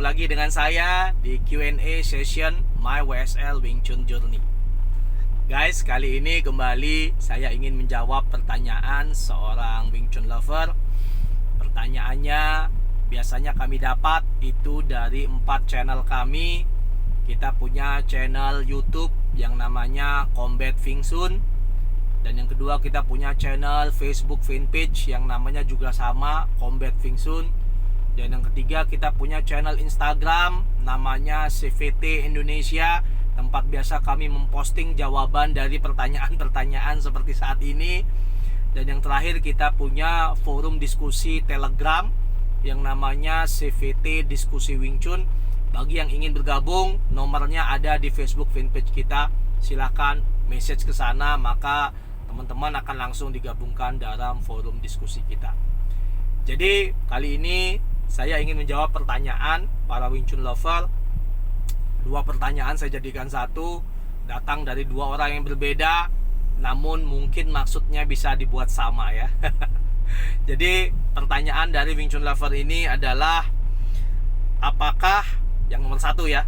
lagi dengan saya di Q&A session My WSL Wing Chun Journey. Guys, kali ini kembali saya ingin menjawab pertanyaan seorang Wing Chun lover. Pertanyaannya biasanya kami dapat itu dari 4 channel kami. Kita punya channel YouTube yang namanya Combat Wing Chun. Dan yang kedua kita punya channel Facebook fanpage yang namanya juga sama, Combat Wing Chun. Dan yang ketiga kita punya channel Instagram namanya CVT Indonesia, tempat biasa kami memposting jawaban dari pertanyaan-pertanyaan seperti saat ini. Dan yang terakhir kita punya forum diskusi Telegram yang namanya CVT Diskusi Wing Chun. Bagi yang ingin bergabung, nomornya ada di Facebook fanpage kita. Silahkan message ke sana, maka teman-teman akan langsung digabungkan dalam forum diskusi kita. Jadi kali ini saya ingin menjawab pertanyaan para Wing Chun lover. 2 pertanyaan saya jadikan satu, datang dari 2 orang yang berbeda, namun mungkin maksudnya bisa dibuat sama ya. Jadi pertanyaan dari Wing Chun lover ini adalah, apakah, yang nomor 1 ya,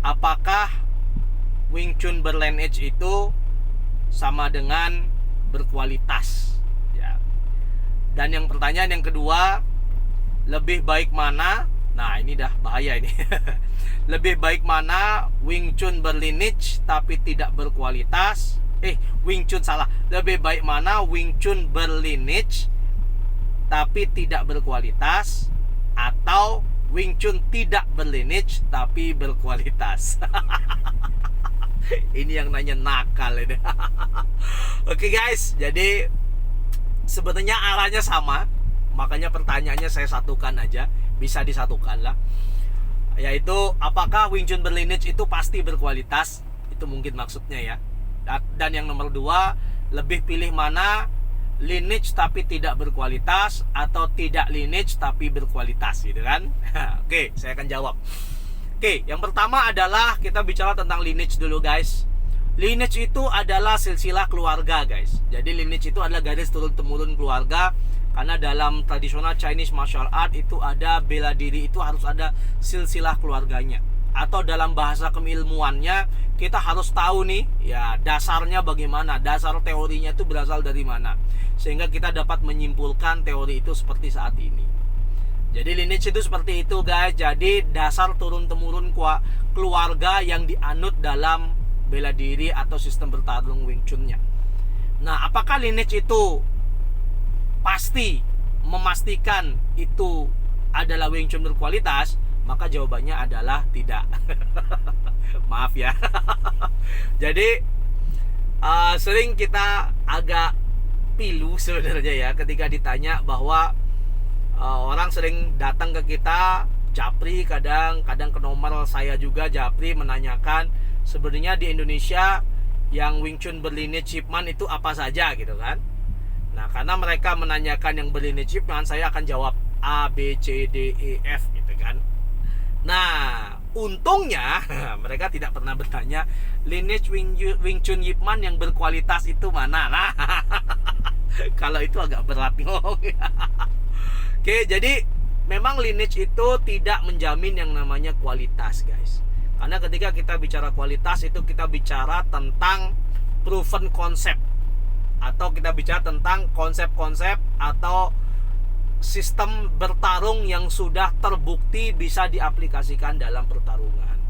apakah Wing Chun berlineage itu sama dengan berkualitas ya. Dan yang pertanyaan yang kedua, lebih baik mana? Nah ini dah bahaya ini. Lebih baik mana Wing Chun berlineage tapi tidak berkualitas? Wing Chun salah. Lebih baik mana Wing Chun berlineage tapi tidak berkualitas, atau Wing Chun tidak berlineage tapi berkualitas? Ini yang nanya nakal ini. Oke guys, jadi sebenarnya arahnya sama. Makanya pertanyaannya saya satukan aja, bisa disatukan lah. Yaitu, apakah Wing Chun berlineage itu pasti berkualitas? Itu mungkin maksudnya ya. Dan yang nomor 2, lebih pilih mana, lineage tapi tidak berkualitas atau tidak lineage tapi berkualitas, gitu kan? Oke, saya akan jawab. Oke, yang pertama adalah kita bicara tentang lineage dulu guys. Lineage itu adalah silsilah keluarga guys. Jadi lineage itu adalah garis turun-temurun keluarga. Karena dalam tradisional Chinese martial art itu ada bela diri, itu harus ada silsilah keluarganya. Atau dalam bahasa keilmuannya, kita harus tahu nih ya dasarnya bagaimana, dasar teorinya itu berasal dari mana, sehingga kita dapat menyimpulkan teori itu seperti saat ini. Jadi lineage itu seperti itu guys. Jadi dasar turun-temurun keluarga yang dianut dalam bela diri atau sistem bertarung Wing Chun-nya. Nah, apakah lineage itu pasti memastikan itu adalah Wing Chun berkualitas? Maka jawabannya adalah tidak. Maaf ya. Jadi sering kita agak pilu sebenarnya ya ketika ditanya bahwa orang sering datang ke kita, japri, kadang ke nomor saya juga japri, menanyakan sebenarnya di Indonesia yang Wing Chun berlineage Ip Man itu apa saja gitu kan. Nah, karena mereka menanyakan yang berlineage Ip Man, saya akan jawab A, B, C, D, E, F gitu kan. Nah, untungnya mereka tidak pernah bertanya lineage Wing Chun Ip Man yang berkualitas itu mana. Nah, kalau itu agak berat ngomong. Oke, jadi memang lineage itu tidak menjamin yang namanya kualitas guys. Karena ketika kita bicara kualitas itu kita bicara tentang proven concept, atau kita bicara tentang konsep-konsep atau sistem bertarung yang sudah terbukti bisa diaplikasikan dalam pertarungan.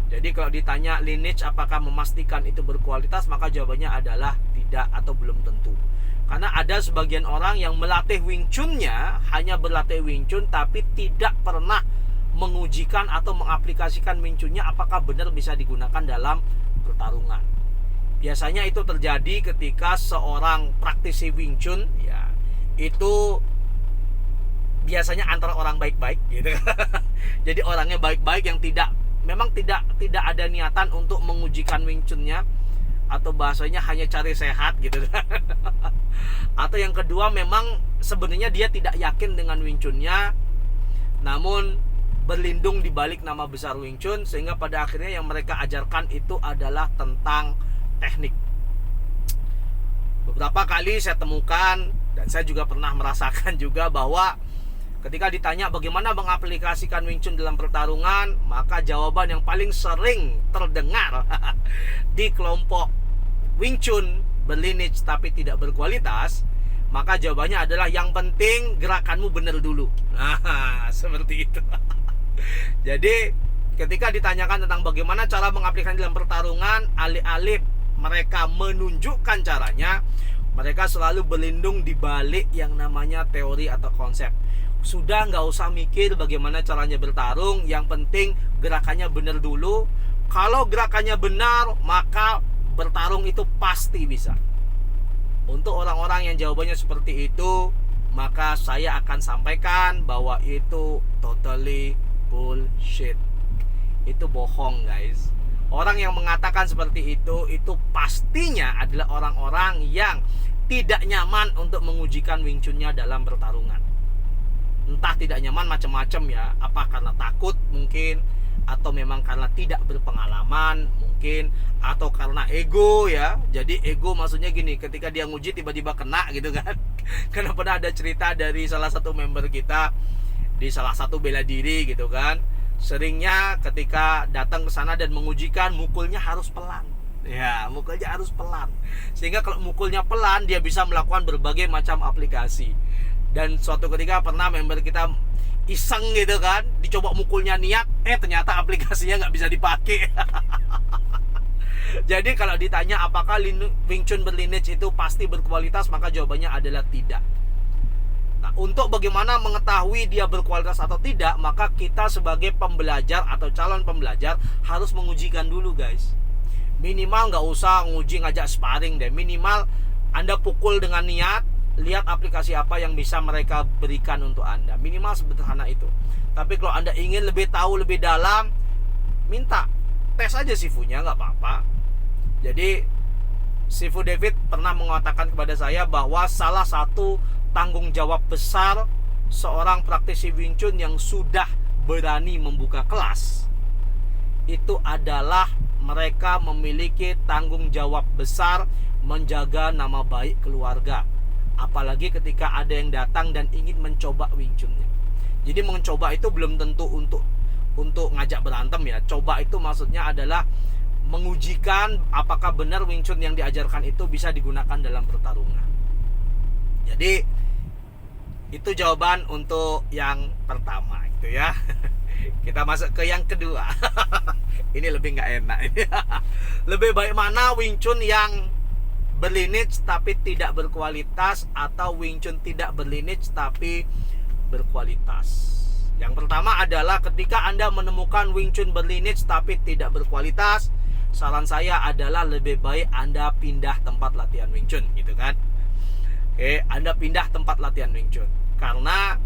Jadi kalau ditanya lineage apakah memastikan itu berkualitas, maka jawabannya adalah tidak atau belum tentu. Karena ada sebagian orang yang melatih Wing Chun-nya hanya berlatih Wing Chun tapi tidak pernah mengujikan atau mengaplikasikan Wing Chun-nya apakah benar bisa digunakan dalam pertarungan. Biasanya itu terjadi ketika seorang praktisi Wing Chun ya, itu biasanya antara orang baik-baik gitu. Jadi orangnya baik-baik yang memang tidak ada niatan untuk mengujikan Wing Chun-nya, atau bahasanya hanya cari sehat gitu. Atau yang kedua, memang sebenarnya dia tidak yakin dengan Wing Chun-nya, namun berlindung di balik nama besar Wing Chun, sehingga pada akhirnya yang mereka ajarkan itu adalah tentang teknik. Beberapa kali saya temukan, dan saya juga pernah merasakan juga, bahwa Ketika ditanya bagaimana mengaplikasikan Wing Chun dalam pertarungan, maka jawaban yang paling sering terdengar di kelompok Wing Chun berlineage tapi tidak berkualitas, maka jawabannya adalah yang penting gerakanmu benar dulu. Nah, seperti itu. Jadi ketika ditanyakan tentang bagaimana cara mengaplikasikan dalam pertarungan, alih-alih mereka menunjukkan caranya, mereka selalu berlindung di balik yang namanya teori atau konsep. Sudah nggak usah mikir bagaimana caranya bertarung, yang penting gerakannya benar dulu. Kalau gerakannya benar, maka bertarung itu pasti bisa. Untuk orang-orang yang jawabannya seperti itu, maka saya akan sampaikan bahwa itu totally bullshit. Itu bohong, guys. Orang yang mengatakan seperti itu pastinya adalah orang-orang yang tidak nyaman untuk mengujikan Wing Chun-nya dalam pertarungan. Entah tidak nyaman macam-macam ya, apa karena takut mungkin, atau memang karena tidak berpengalaman mungkin, atau karena ego ya. Jadi ego maksudnya gini, ketika dia nguji tiba-tiba kena gitu kan. Karena pernah ada cerita dari salah satu member kita di salah satu bela diri gitu kan. Seringnya ketika datang ke sana dan mengujikan, mukulnya harus pelan. Ya, mukulnya harus pelan. Sehingga kalau mukulnya pelan, dia bisa melakukan berbagai macam aplikasi. Dan suatu ketika pernah member kita iseng gitu kan, dicoba mukulnya niat, ternyata aplikasinya nggak bisa dipakai. Jadi kalau ditanya apakah Wing Chun berlineage itu pasti berkualitas, maka jawabannya adalah tidak. Nah, untuk bagaimana mengetahui dia berkualitas atau tidak, maka kita sebagai pembelajar atau calon pembelajar harus mengujikan dulu, guys. Minimal nggak usah nguji ngajak sparring deh. Minimal Anda pukul dengan niat, lihat aplikasi apa yang bisa mereka berikan untuk Anda. Minimal sederhana itu. Tapi kalau Anda ingin lebih tahu lebih dalam, minta tes aja sifunya, nggak apa-apa. Jadi Sifu David pernah mengatakan kepada saya bahwa salah satu tanggung jawab besar seorang praktisi Wing Chun yang sudah berani membuka kelas itu adalah mereka memiliki tanggung jawab besar menjaga nama baik keluarga. Apalagi ketika ada yang datang dan ingin mencoba Wing Chun-nya. Jadi mencoba itu belum tentu untuk ngajak berantem ya. Coba itu maksudnya adalah mengujikan apakah benar Wing Chun yang diajarkan itu bisa digunakan dalam pertarungan. Jadi itu jawaban untuk yang pertama itu ya. Kita masuk ke yang kedua. Ini lebih nggak enak ini. Lebih baik mana Wing Chun yang berlineage tapi tidak berkualitas, atau Wing Chun tidak berlineage tapi berkualitas? Yang pertama adalah ketika Anda menemukan Wing Chun berlineage tapi tidak berkualitas, saran saya adalah lebih baik Anda pindah tempat latihan Wing Chun gitu kan. Oke, Anda pindah tempat latihan Wing Chun. Karena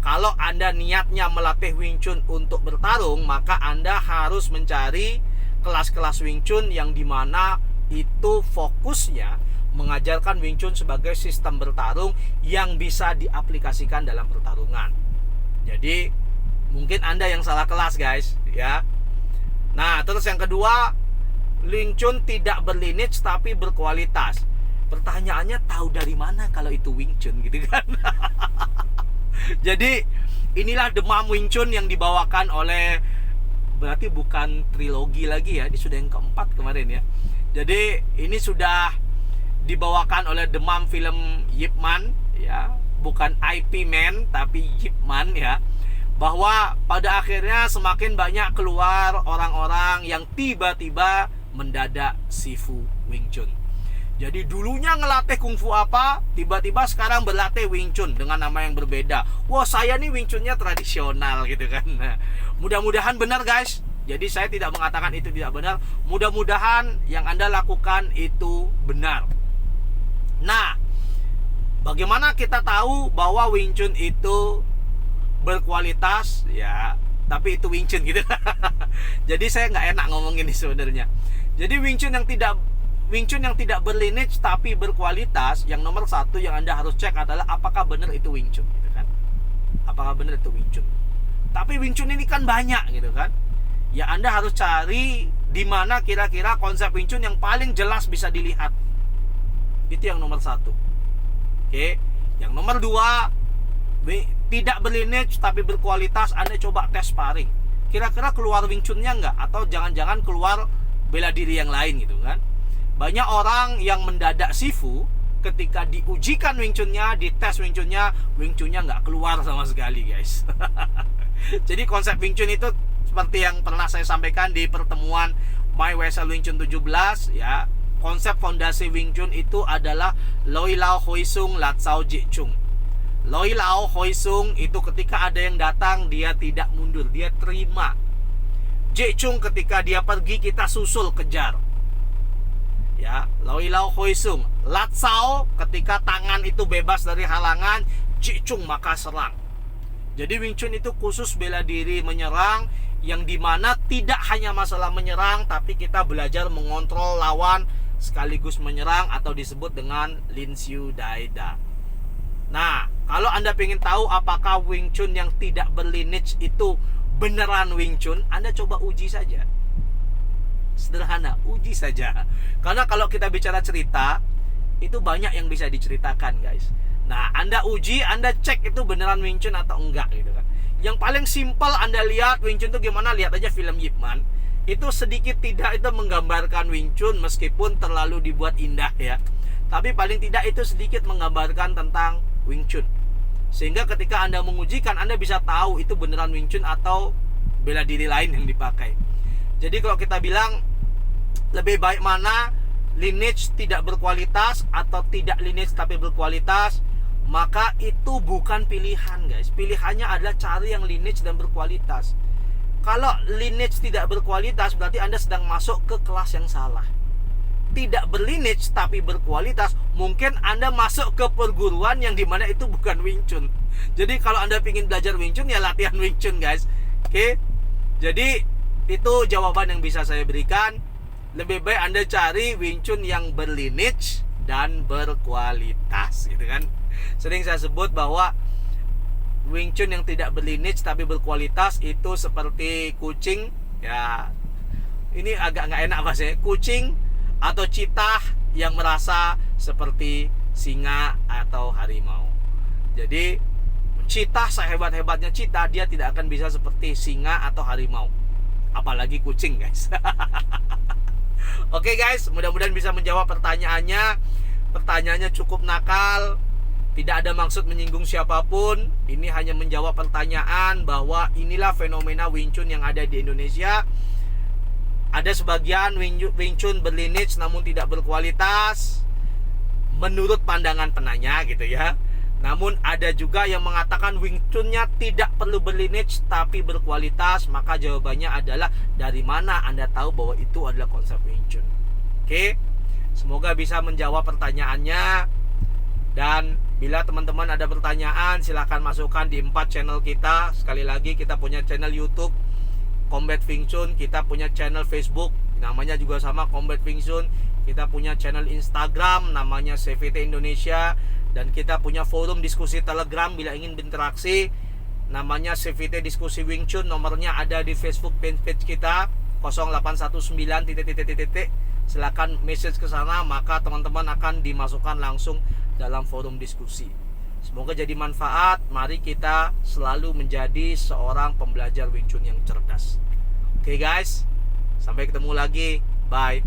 kalau Anda niatnya melatih Wing Chun untuk bertarung, maka Anda harus mencari kelas-kelas Wing Chun yang dimana itu fokusnya mengajarkan Wing Chun sebagai sistem bertarung yang bisa diaplikasikan dalam pertarungan. Jadi mungkin Anda yang salah kelas, guys, ya. Nah, terus yang kedua, Wing Chun tidak berlineage tapi berkualitas. Pertanyaannya, tahu dari mana kalau itu Wing Chun gitu kan? Jadi inilah demam Wing Chun yang dibawakan oleh, berarti bukan trilogi lagi ya, ini sudah yang keempat kemarin ya. Jadi ini sudah dibawakan oleh demam film Yip Man ya, bukan IP Man tapi Yip Man ya. Bahwa pada akhirnya semakin banyak keluar orang-orang yang tiba-tiba mendadak sifu Wing Chun. Jadi dulunya ngelatih kungfu apa, tiba-tiba sekarang berlatih Wing Chun dengan nama yang berbeda. Wah, saya nih Wing Chunnya tradisional gitu kan. Nah, mudah-mudahan benar, guys. Jadi saya tidak mengatakan itu tidak benar. Mudah-mudahan yang Anda lakukan itu benar. Nah, bagaimana kita tahu bahwa Wing Chun itu berkualitas? Ya, tapi itu Wing Chun gitu. Jadi saya nggak enak ngomong ini sebenarnya. Jadi Wing Chun yang tidak berlineage tapi berkualitas, yang nomor satu yang Anda harus cek adalah apakah benar itu Wing Chun gitu kan. Apakah benar itu Wing Chun. Tapi Wing Chun ini kan banyak gitu kan. Ya Anda harus cari di mana kira-kira konsep Wing Chun yang paling jelas bisa dilihat. Itu yang nomor satu. Oke. Yang nomor dua, tidak berlineage tapi berkualitas, Anda coba tes sparring. Kira-kira keluar Wing Chun-nya nggak? Atau jangan-jangan keluar bela diri yang lain gitu kan? Banyak orang yang mendadak sifu ketika diujikan Wing Chun-nya, dites Wing Chun-nya nggak keluar sama sekali, guys. Jadi konsep Wing Chun itu seperti yang pernah saya sampaikan di pertemuan My Wesel Wing Chun 17 ya. Konsep fondasi Wing Chun itu adalah Loi Lao Hoi Sung Lat Sao Jie Chung. Loi Lao Hoi Sung itu ketika ada yang datang dia tidak mundur, dia terima. Jie Chung ketika dia pergi kita susul kejar. Ya, Loi Lao Hoi Sung. Lat Sao ketika tangan itu bebas dari halangan, Jie Chung maka serang. Jadi Wing Chun itu khusus bela diri menyerang, yang dimana tidak hanya masalah menyerang, tapi kita belajar mengontrol lawan sekaligus menyerang, atau disebut dengan Lin Siu Dai Da. Nah, kalau Anda ingin tahu apakah Wing Chun yang tidak berlineage itu beneran Wing Chun, Anda coba uji saja. Sederhana, uji saja. Karena kalau kita bicara cerita, itu banyak yang bisa diceritakan, guys. Nah, Anda uji, Anda cek itu beneran Wing Chun atau enggak gitu kan. Yang paling simpel Anda lihat Wing Chun itu gimana, lihat aja film Yip Man. Itu sedikit tidak itu menggambarkan Wing Chun, meskipun terlalu dibuat indah ya. Tapi paling tidak itu sedikit menggambarkan tentang Wing Chun. Sehingga ketika Anda mengujikan, Anda bisa tahu itu beneran Wing Chun atau bela diri lain yang dipakai. Jadi kalau kita bilang lebih baik mana, lineage tidak berkualitas atau tidak lineage tapi berkualitas, maka itu bukan pilihan, guys. Pilihannya adalah cari yang lineage dan berkualitas. Kalau lineage tidak berkualitas, berarti Anda sedang masuk ke kelas yang salah. Tidak berlineage tapi berkualitas, mungkin Anda masuk ke perguruan yang dimana itu bukan Wing Chun. Jadi kalau Anda ingin belajar Wing Chun, ya latihan Wing Chun, guys. Oke. Jadi itu jawaban yang bisa saya berikan. Lebih baik Anda cari Wing Chun yang berlineage dan berkualitas, gitu kan. Sering saya sebut bahwa Wing Chun yang tidak berlineage tapi berkualitas itu seperti kucing ya. Ini agak nggak enak bahasanya. Kucing atau citah yang merasa seperti singa atau harimau. Jadi citah, sehebat-hebatnya citah, dia tidak akan bisa seperti singa atau harimau, apalagi kucing, guys. Oke, guys, mudah-mudahan bisa menjawab pertanyaannya. Pertanyaannya cukup nakal, tidak ada maksud menyinggung siapapun. Ini hanya menjawab pertanyaan bahwa inilah fenomena Wing Chun yang ada di Indonesia. Ada sebagian Wing Chun berlineage namun tidak berkualitas menurut pandangan penanya gitu ya. Namun ada juga yang mengatakan Wing Chun-nya tidak perlu berlineage tapi berkualitas. Maka jawabannya adalah, dari mana Anda tahu bahwa itu adalah konsep Wing Chun? Oke, semoga bisa menjawab pertanyaannya. Dan bila teman-teman ada pertanyaan, silahkan masukkan di 4 channel kita. Sekali lagi, kita punya channel YouTube Combat Wing Chun, kita punya channel Facebook namanya juga sama, Combat Wing Chun. Kita punya channel Instagram namanya CVT Indonesia, dan kita punya forum diskusi Telegram bila ingin berinteraksi namanya CVT Diskusi Wing Chun. Nomornya ada di Facebook page kita 0819 ... Silakan message ke sana, maka teman-teman akan dimasukkan langsung dalam forum diskusi. Semoga jadi manfaat. Mari kita selalu menjadi seorang pembelajar Wing Chun yang cerdas. Oke, guys, sampai ketemu lagi. Bye.